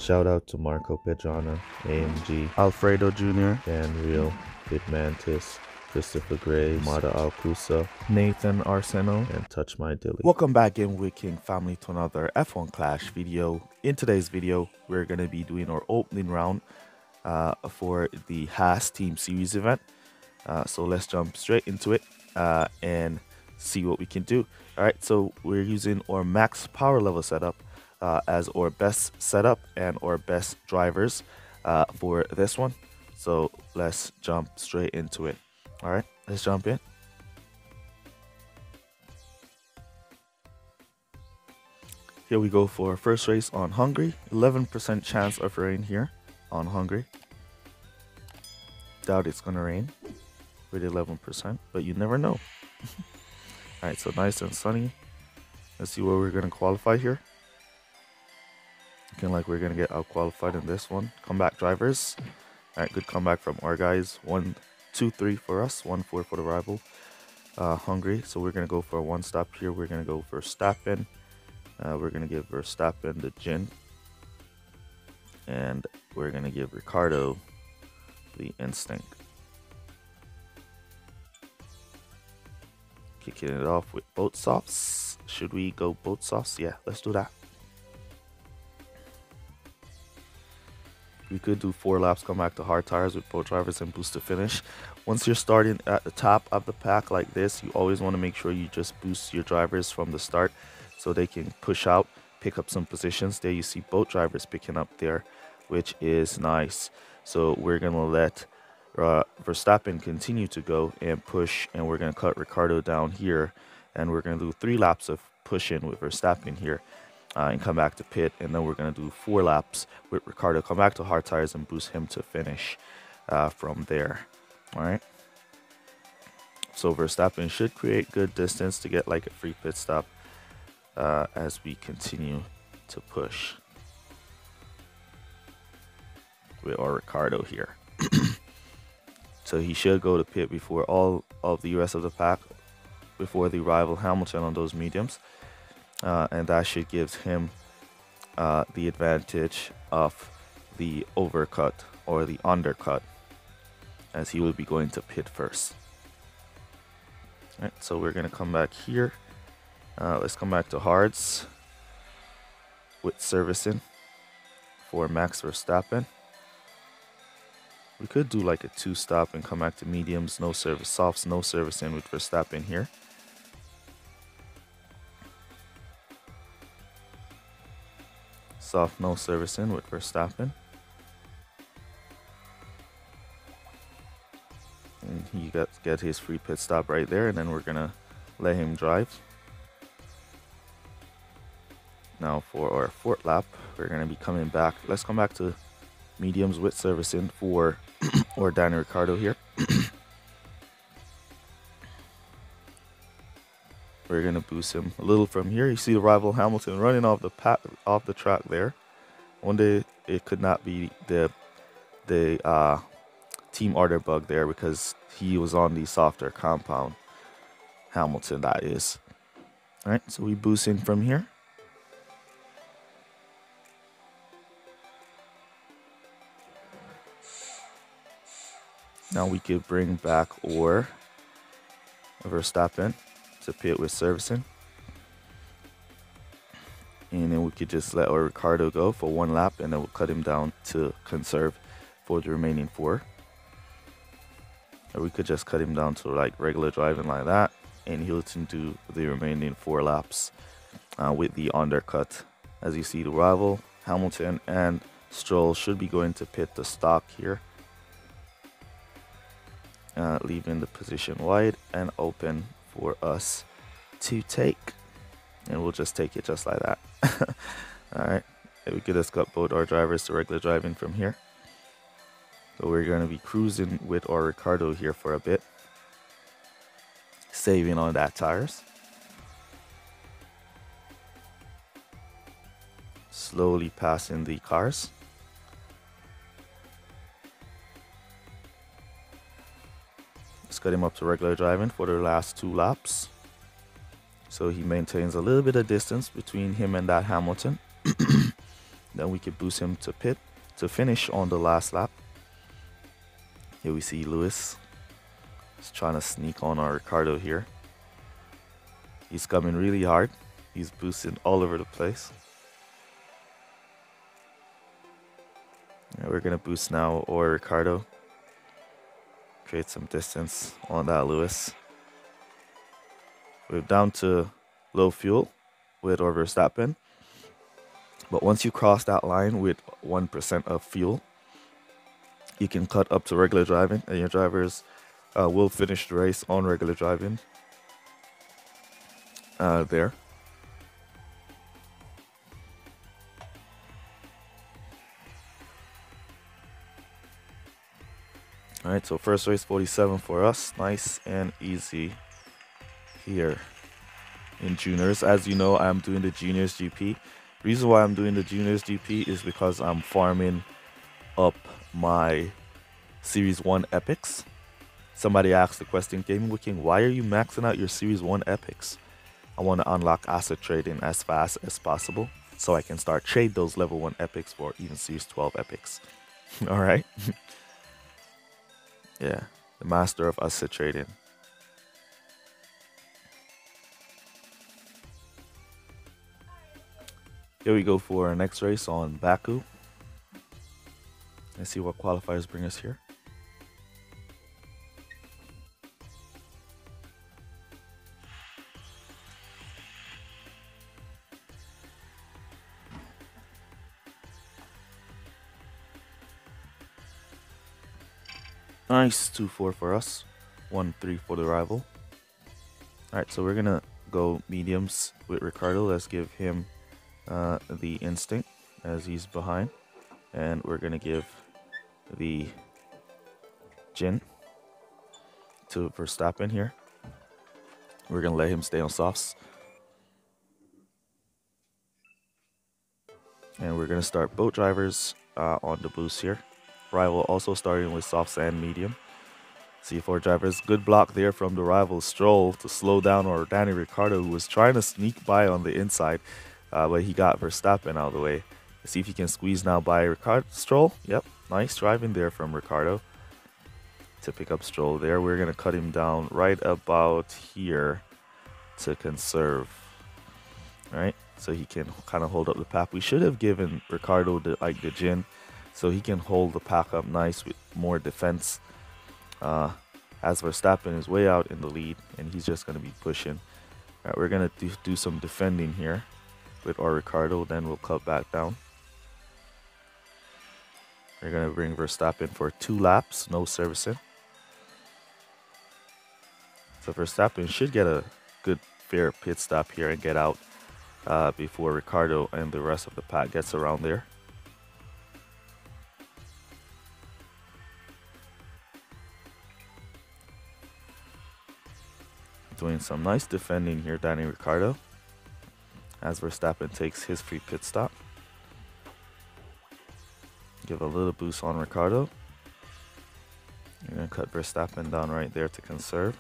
Shout out to Marco Pedrana, AMG, Alfredo Jr., Dan Real, Big Mantis, Christopher Gray, Mata Alcusa, Nathan Arseno, and Touch My Dilly. Welcome back in with King Family to another F1 Clash video. In today's video, we're going to be doing our opening round for the Haas Team Series event. So let's jump straight into it and see what we can do. All right, so we're using our max power level setup as our best setup and our best drivers for this one. So let's jump straight into it. All right, let's jump in. Here we go for our first race on Hungary. 11% chance of rain here on Hungary. Doubt it's gonna rain with 11%, but you never know. All right, so nice and sunny. Let's see where we're gonna qualify here. Looking like we're gonna get out qualified in this one. Comeback drivers. All right, good comeback from our guys. 1, 2, 3 for us. 1, 4 for the rival. Hungary. So we're gonna go for a one stop here. We're gonna go for Verstappen. We're gonna give Verstappen the gin, and we're gonna give Ricardo the instinct. Kicking it off with both softs. Should we go both softs? Yeah, let's do that. We could do 4 laps, come back to hard tires with both drivers and boost to finish. Once you're starting at the top of the pack like this, you always want to make sure you just boost your drivers from the start so they can push out, pick up some positions. There you see both drivers picking up there, which is nice. So we're going to let Verstappen continue to go and push, and we're going to cut Ricardo down here, and we're going to do 3 laps of push in with Verstappen here. And come back to pit, and then we're going to do 4 laps with Ricardo, come back to hard tires and boost him to finish from there. All right, so Verstappen should create good distance to get like a free pit stop as we continue to push with our Ricardo here. So he should go to pit before all of the rest of the pack, before the rival Hamilton on those mediums. And that should give him the advantage of the overcut or the undercut, as he will be going to pit first. All right, so we're going to come back here. Let's come back to hards with servicing for Max Verstappen. We could do like a 2-stop and come back to mediums, no service, softs, no servicing with Verstappen here. Soft, no servicing with Verstappen. And he get his free pit stop right there, and then we're gonna let him drive. Now for our 4th lap, we're gonna be coming back. Let's come back to mediums with servicing for or Daniel Ricciardo here. We're gonna boost him a little from here. You see the rival Hamilton running off the track there. One day it could not be the team order bug there, because he was on the softer compound. Hamilton, that is. All right, so we boost in from here. Now we could bring back or Verstappen to pit with servicing, and then we could just let our Ricardo go for 1 lap, and then we'll cut him down to conserve for the remaining 4. Or we could just cut him down to like regular driving like that, and he'll do the remaining 4 laps with the undercut. As you see, the rival Hamilton and Stroll should be going to pit the stock here, leaving the position wide and open for us to take, and we'll just take it just like that. All right, we could just cut both our drivers to regular driving from here. So we're going to be cruising with our Ricardo here for a bit, saving on that tires. Slowly passing the cars. Let's cut him up to regular driving for the last 2 laps. So he maintains a little bit of distance between him and that Hamilton. Then we could boost him to pit to finish on the last lap. Here we see Lewis. He's trying to sneak on our Ricardo here. He's coming really hard. He's boosting all over the place. And we're going to boost now, or Ricardo. Create some distance on that Lewis. We're down to low fuel with or Verstappen. But once you cross that line with 1% of fuel, you can cut up to regular driving, and your drivers will finish the race on regular driving. There. Alright, so first race 47 for us. Nice and easy here in juniors. As you know, I'm doing the juniors GP. Reason why I'm doing the juniors GP is because I'm farming up my Series 1 epics. Somebody asked the question, Gaming with King, why are you maxing out your Series 1 epics? I want to unlock asset trading as fast as possible so I can start trade those level 1 epics for even Series 12 epics. Alright? Yeah, the master of asset trading. Here we go for our next race on Baku. Let's see what qualifiers bring us here. Nice, 2-4 for us, 1-3 for the rival. Alright, so we're gonna go mediums with Ricardo. Let's give him the instinct as he's behind. And we're gonna give the Jin to Verstappen here. We're gonna let him stay on softs. And we're gonna start both drivers on the boost here. Rival also starting with softs and medium. C4 drivers, good block there from the rival Stroll to slow down or Danny Ricciardo, who was trying to sneak by on the inside, but he got Verstappen out of the way. Let's see if he can squeeze now by Stroll. Yep, nice driving there from Ricciardo to pick up Stroll there. We're gonna cut him down right about here to conserve. All right, so he can kind of hold up the pack. We should have given Ricciardo the Jin, so he can hold the pack up nice with more defense. As Verstappen is way out in the lead, and he's just going to be pushing. All right, we're going to do some defending here with our Ricardo, then we'll cut back down. We're going to bring Verstappen for 2 laps, no servicing. So Verstappen should get a good, fair pit stop here and get out before Ricardo and the rest of the pack gets around there. Doing some nice defending here, Danny Ricciardo, as Verstappen takes his free pit stop. Give a little boost on Ricciardo. You're going to cut Verstappen down right there to conserve.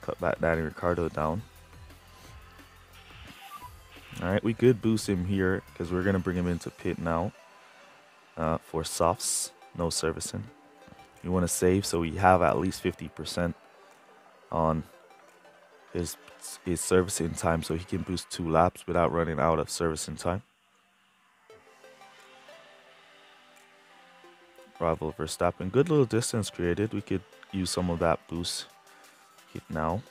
Cut back Danny Ricciardo down. Alright, we could boost him here because we're going to bring him into pit now for softs, no servicing. You want to save so we have at least 50% on his servicing time, so he can boost 2 laps without running out of servicing time. Rival Verstappen, good little distance created. We could use some of that boost. Hit now.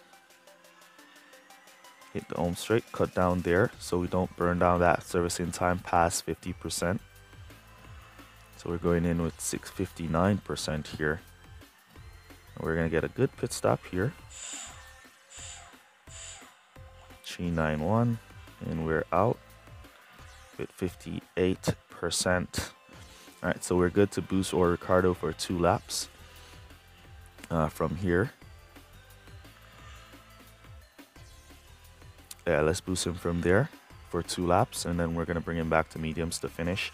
Hit the home straight, cut down there so we don't burn down that servicing time past 50%. So we're going in with 59% here. And we're going to get a good pit stop here. 391, and we're out with 58%. All right, so we're good to boost or Ricardo for 2 laps from here. Yeah, let's boost him from there for 2 laps, and then we're going to bring him back to mediums to finish.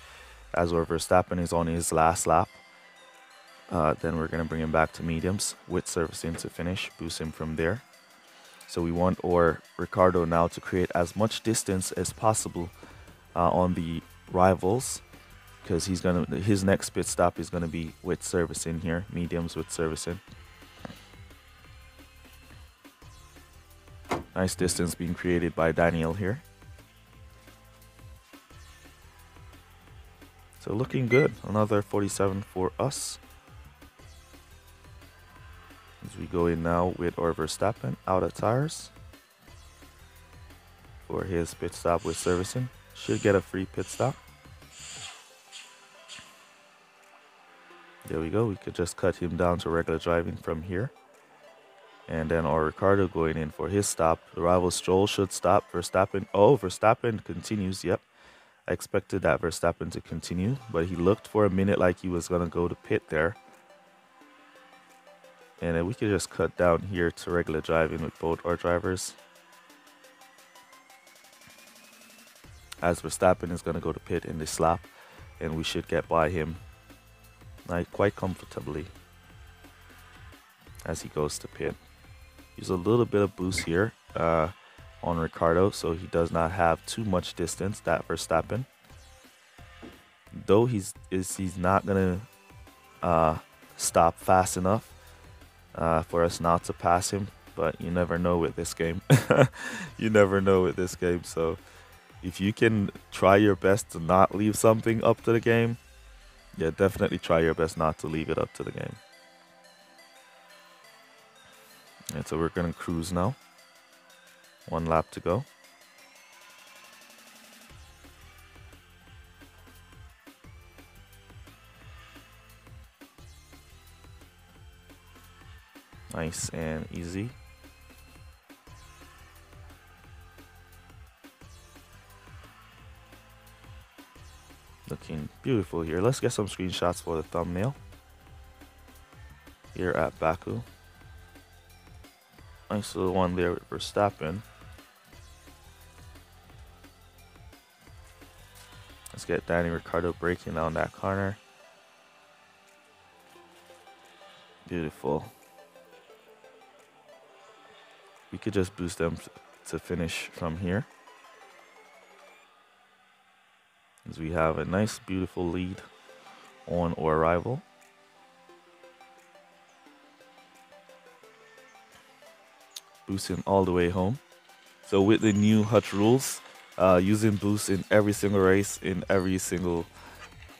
As our Verstappen is on his last lap, then we're going to bring him back to mediums with servicing to finish, boost him from there. So we want our Ricardo now to create as much distance as possible on the rivals, because his next pit stop is gonna be with servicing here, mediums with servicing. Nice distance being created by Daniel here. So looking good. Another 47 for us. As we go in now with our Verstappen out of tires for his pit stop with servicing. Should get a free pit stop. There we go. We could just cut him down to regular driving from here. And then our Ricardo going in for his stop. The rival Stroll should stop. Verstappen. Oh, Verstappen continues. Yep. I expected that Verstappen to continue, but he looked for a minute like he was going to go to pit there. And then we could just cut down here to regular driving with both our drivers. As Verstappen is going to go to pit in this lap, and we should get by him quite comfortably as he goes to pit. Use a little bit of boost here on Ricardo, so he does not have too much distance, that Verstappen. Though he's not going to stop fast enough for us not to pass him, but you never know with this game. You never know with this game, so if you can try your best to not leave something up to the game, yeah, definitely try your best not to leave it up to the game. And so we're going to cruise now. 1 lap to go. Nice and easy. Looking beautiful here. Let's get some screenshots for the thumbnail. Here at Baku. Nice little one there with Verstappen. Let's get Danny Ricciardo braking down that corner. Beautiful. We could just boost them to finish from here. As we have a nice, beautiful lead on our rival. Boosting all the way home. So with the new Hutch rules, using boost in every single race, in every single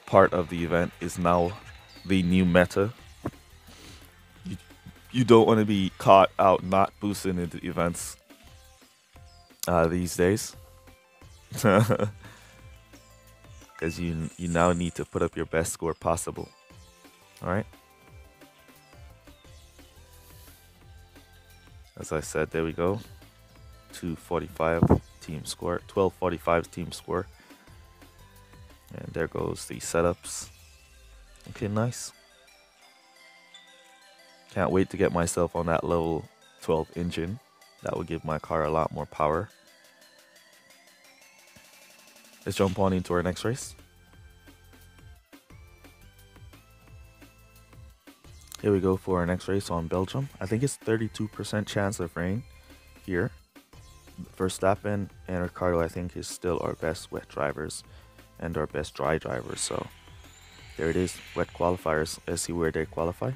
part of the event is now the new meta. You don't want to be caught out not boosting in the events these days. Because you now need to put up your best score possible. Alright. As I said, there we go. 245 team score. 1245 team score. And there goes the setups. Okay, nice. Can't wait to get myself on that level 12 engine. That would give my car a lot more power. Let's jump on into our next race. Here we go for our next race on Belgium. I think it's 32% chance of rain here. Verstappen and Ricciardo, I think, is still our best wet drivers and our best dry drivers. So there it is, wet qualifiers. Let's see where they qualify.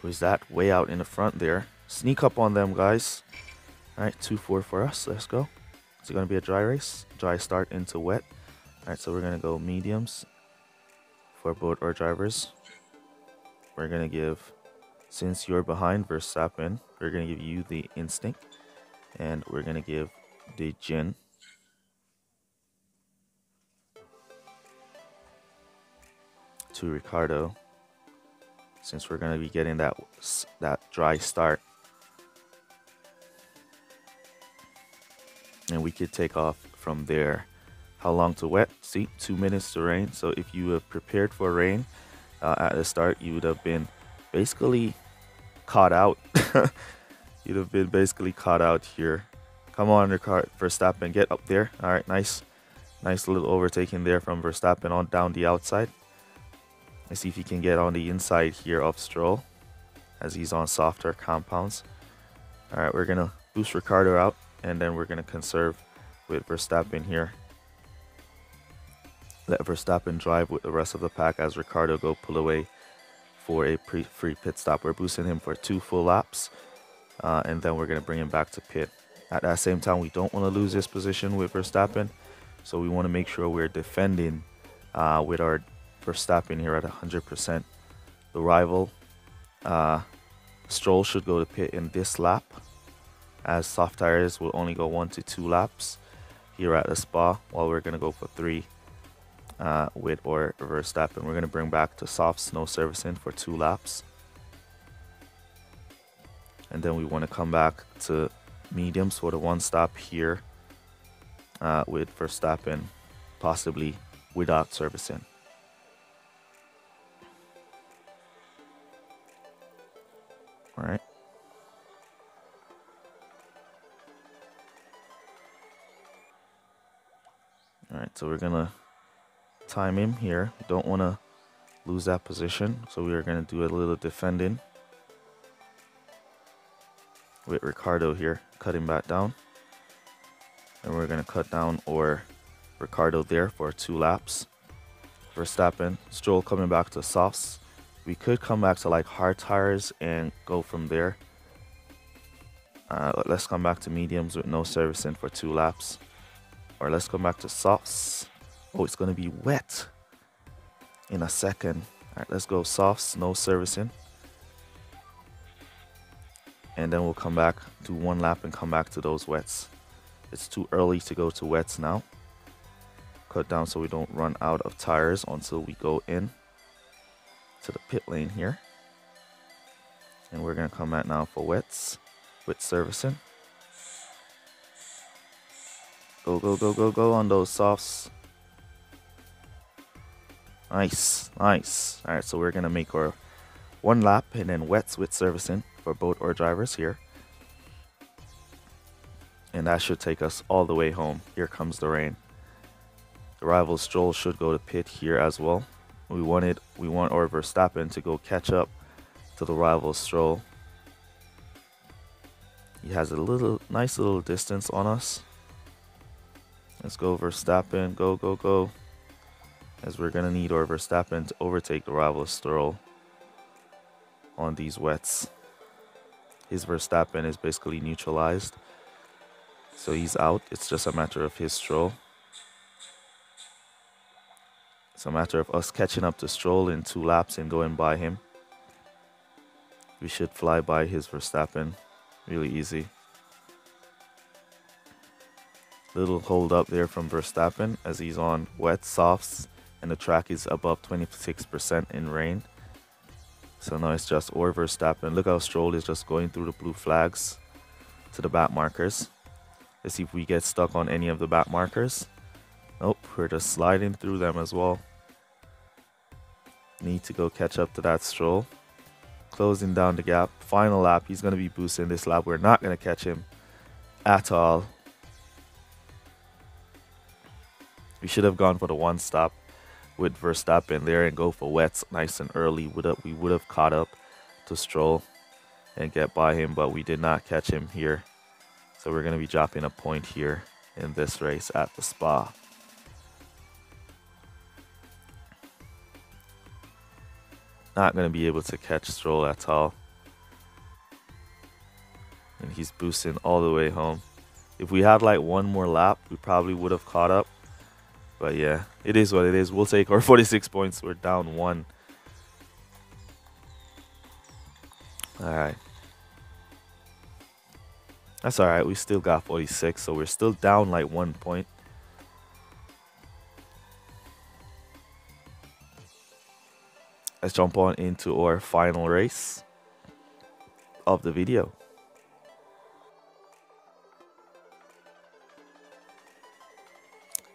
Who's that? Way out in the front there. Sneak up on them, guys. Alright, 2-4 for us. Let's go. Is it going to be a dry race? Dry start into wet. Alright, so we're going to go mediums for both our drivers. We're going to give, since you're behind Verstappen, we're going to give you the instinct. And we're going to give the gin to Ricardo, since we're going to be getting that dry start. And we could take off from there. How long to wet? See, 2 minutes to rain. So if you have prepared for rain at the start, you would have been basically caught out. You'd have been basically caught out here. Come on, Verstappen, get up there. All right, nice little overtaking there from Verstappen on down the outside. Let's see if he can get on the inside here of Stroll, as he's on softer compounds. All right, we're gonna boost Ricardo out, and then we're gonna conserve with Verstappen here. Let Verstappen drive with the rest of the pack as Ricciardo go pull away for a free pit stop. We're boosting him for 2 full laps, and then we're going to bring him back to pit. At that same time, we don't want to lose this position with Verstappen, so we want to make sure we're defending with our Verstappen here at 100%. The rival Stroll should go to pit in this lap, as soft tires will only go 1 to 2 laps here at the Spa, while we're going to go for 3 with or Verstappen. We're going to bring back to softs, no servicing for 2 laps. And then we want to come back to mediums for the 1 stop here with Verstappen, possibly without servicing. All right. All right, so we're going to time him here. We don't want to lose that position, so we are going to do a little defending with Ricciardo here, cut him back down. And we're going to cut down or Ricciardo there for 2 laps. Verstappen, Stroll coming back to softs. We could come back to like hard tires and go from there. Let's come back to mediums with no servicing for 2 laps. Or let's come back to softs. Oh, it's going to be wet in a second. All right, let's go softs, no servicing. And then we'll come back, do 1 lap and come back to those wets. It's too early to go to wets now. Cut down so we don't run out of tires until we go in to the pit lane here. And we're going to come back now for wets with servicing. Go, go, go, go, go on those softs. Nice, nice. All right, so we're going to make our 1 lap and then wets with servicing for both our drivers here. And that should take us all the way home. Here comes the rain. The rival Stroll should go to pit here as well. We want our Verstappen to go catch up to the rival Stroll. He has a nice little distance on us. Let's go Verstappen, go, go, go. As we're gonna need our Verstappen to overtake the rival Stroll on these wets. His Verstappen is basically neutralized, so he's out. It's just a matter of his Stroll. It's a matter of us catching up to Stroll in 2 laps and going by him. We should fly by his Verstappen really easy. Little hold up there from Verstappen as he's on wet softs and the track is above 26% in rain. So now it's just or Verstappen. Look how Stroll is just going through the blue flags to the back markers. Let's see if we get stuck on any of the back markers. Nope, we're just sliding through them as well. Need to go catch up to that Stroll. Closing down the gap. Final lap. He's going to be boosting this lap. We're not going to catch him at all. We should have gone for the 1 stop with Verstappen there and go for wets nice and early. We would have caught up to Stroll and get by him, but we did not catch him here. So we're going to be dropping a point here in this race at the Spa. Not going to be able to catch Stroll at all. And he's boosting all the way home. If we had like 1 more lap, we probably would have caught up. But yeah, it is what it is. We'll take our 46 points. We're down 1. All right. That's all right. We still got 46, so we're still down like 1 point. Let's jump on into our final race of the video.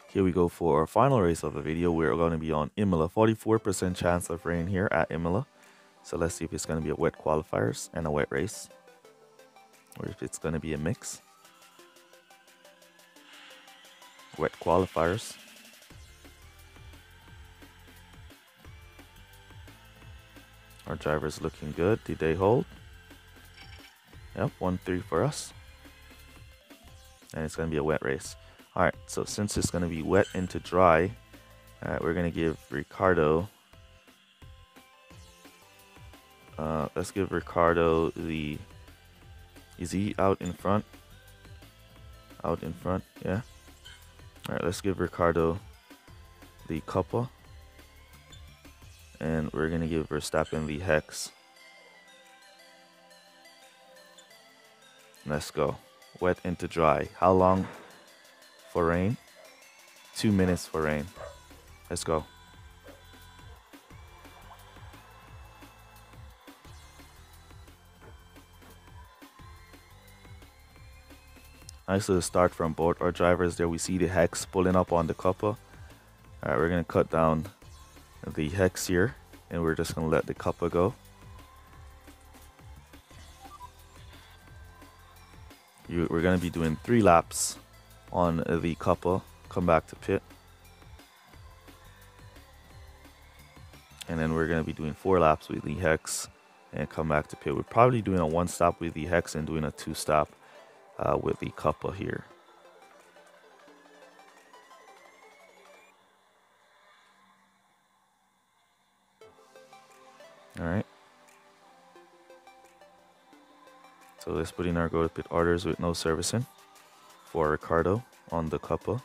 Here we go for our final race of the video. We're going to be on Imola. 44% chance of rain here at Imola. So let's see if it's going to be a wet qualifiers and a wet race, or if it's going to be a mix. Wet qualifiers. Our driver's looking good. Did they hold? Yep, 1-3 for us. And it's going to be a wet race. Alright, so since it's going to be wet into dry, alright, we're going to give Ricardo, let's give Ricardo the, is he out in front? Out in front, yeah. Alright, let's give Ricardo the couple. And we're going to give Verstappen the hex. Let's go. Wet into dry. How long for rain? 2 minutes for rain. Let's go. Nice little start from both our drivers there. We see the hex pulling up on the couple. Alright, we're going to cut down the hex here. And we're just going to let the couple go. We're going to be doing 3 laps on the couple. Come back to pit. And then we're going to be doing 4 laps with the hex and come back to pit. We're probably doing a 1 stop with the hex and doing a 2 stop with the couple here. All right. So let's put in our go to pit orders with no servicing for Ricardo on the couple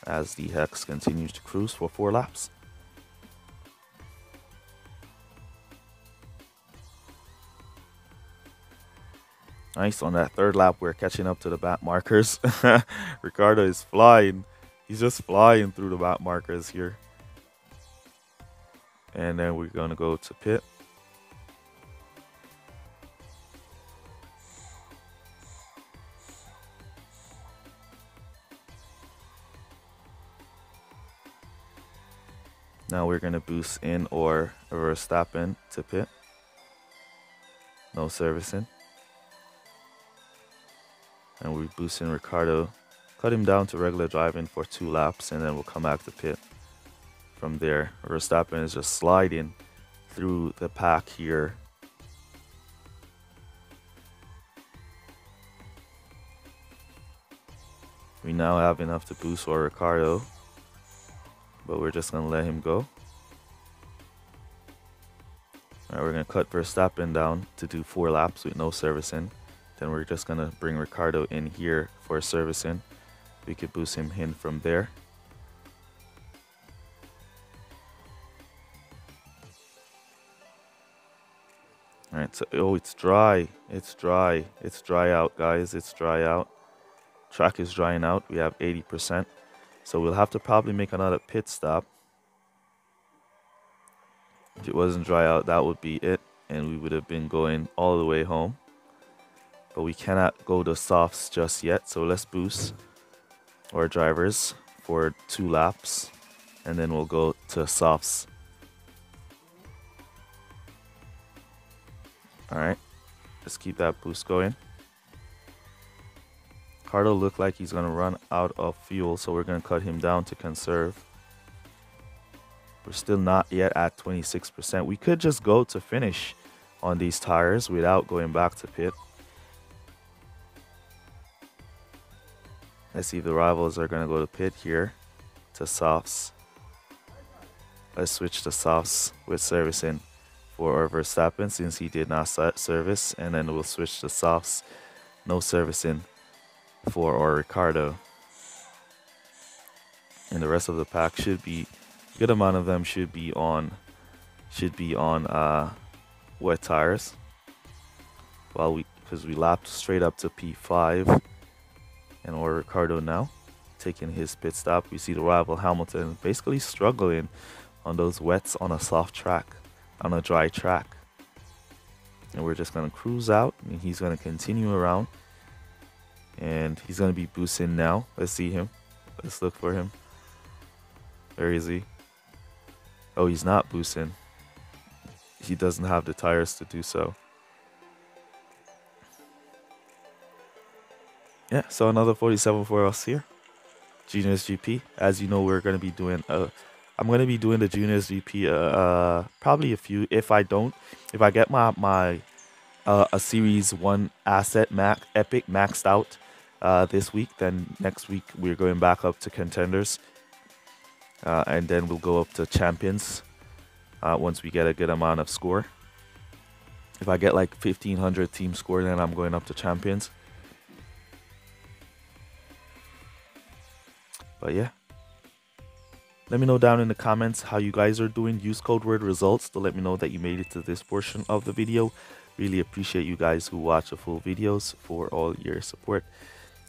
as the hex continues to cruise for 4 laps. Nice, on that 3rd lap, we're catching up to the back markers. Ricardo is flying. He's just flying through the back markers here. And then we're going to go to pit. Now we're going to boost in or Verstappen to pit. No servicing. And we boost in Ricardo. Cut him down to regular driving for 2 laps. And then we'll come back to pit. From there, Verstappen is just sliding through the pack here. We now have enough to boost for Ricardo, but we're just going to let him go. All right, we're going to cut Verstappen down to do 4 laps with no servicing. Then we're just going to bring Ricardo in here for servicing. We could boost him in from there. All right, so, oh, it's dry. It's dry. It's dry out, guys. It's dry out. Track is drying out. We have 80%. So we'll have to probably make another pit stop. If it wasn't dry out, that would be it. And we would have been going all the way home. But we cannot go to softs just yet. So let's boost our drivers for 2 laps. And then we'll go to softs. Alright, let's keep that boost going. Ricardo looked like he's going to run out of fuel, so we're going to cut him down to conserve. We're still not yet at 26%. We could just go to finish on these tires without going back to pit. Let's see if the rivals are going to go to pit here to softs. Let's switch to softs with servicing for our Verstappen since he did not service, and then we'll switch to softs, no servicing for our Ricardo. And the rest of the pack should be, a good amount of them should be on wet tires. Because we lapped straight up to P5, and our Ricardo now taking his pit stop. We see the rival Hamilton basically struggling on those wets on a soft track, on a dry track. And we're just going to cruise out, and he's going to continue around. And he's going to be boosting now. Let's see him. Let's look for him. Where is he? Oh, he's not boosting. He doesn't have the tires to do so. Yeah, so another 47 for us here. Juniors GP. As you know, we're going to be doing I'm going to be doing the Juniors GP probably a few. If I get my a Series 1 asset epic maxed out this week. Then next week we're going back up to contenders, and then we'll go up to champions once we get a good amount of score. If I get like 1500 team score, then I'm going up to champions. But yeah, let me know down in the comments how you guys are doing. Use code word results to let me know that you made it to this portion of the video. Really appreciate you guys who watch the full videos for all your support.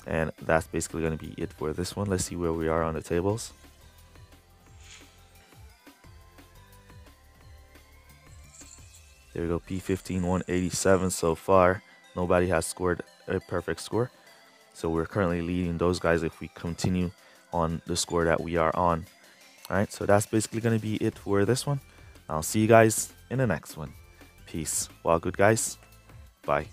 And that's basically going to be it for this one. Let's see where we are on the tables. There we go, P15 187 so far. Nobody has scored a perfect score. So we're currently leading those guys if we continue on the score that we are on. Alright, so that's basically going to be it for this one. I'll see you guys in the next one. Peace. Well, good guys. Bye.